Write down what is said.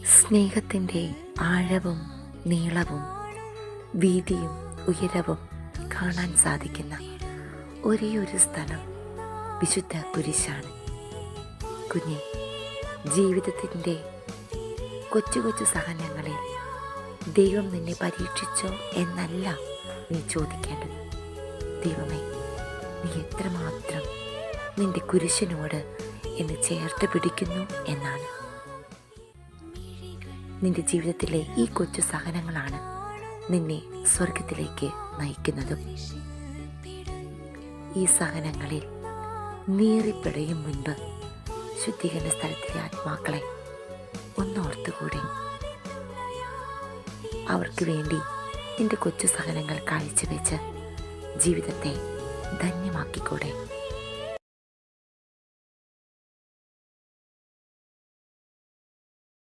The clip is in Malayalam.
സ്നേഹത്തിൻ്റെ ആഴവും നീളവും വീതിയും ഉയരവും കാണാൻ സാധിക്കുന്ന ഒരേയൊരു സ്ഥലം വിശുദ്ധ കുരിശാണ്. കുഞ്ഞെ, ജീവിതത്തിൻ്റെ കൊച്ചു കൊച്ചു സഹനങ്ങളിൽ ദൈവം നിന്നെ പരീക്ഷിച്ചോ എന്നല്ല നീ ചോദിക്കേണ്ടത്. ദൈവമേ, നീ എത്രമാത്രം നിന്റെ കുരിശിനോട് എന്നെ ചേർത്ത് പിടിക്കുന്നു എന്നാണ്. നിന്റെ ജീവിതത്തിലെ ഈ കൊച്ചു സഹനങ്ങളാണ് നിന്നെ സ്വർഗത്തിലേക്ക് നയിക്കുന്നതും. ഈ സഹനങ്ങളിൽ നീറിപ്പിടയും മുൻപ് ശുദ്ധീകരണ സ്ഥലത്തിലെ ആത്മാക്കളെ ഒന്നോർത്തുകൂടെ. അവർക്ക് വേണ്ടി നിന്റെ കൊച്ചു സഹനങ്ങൾ കാഴ്ചവെച്ച് ജീവിതത്തെ ധന്യമാക്കിക്കൂടെ.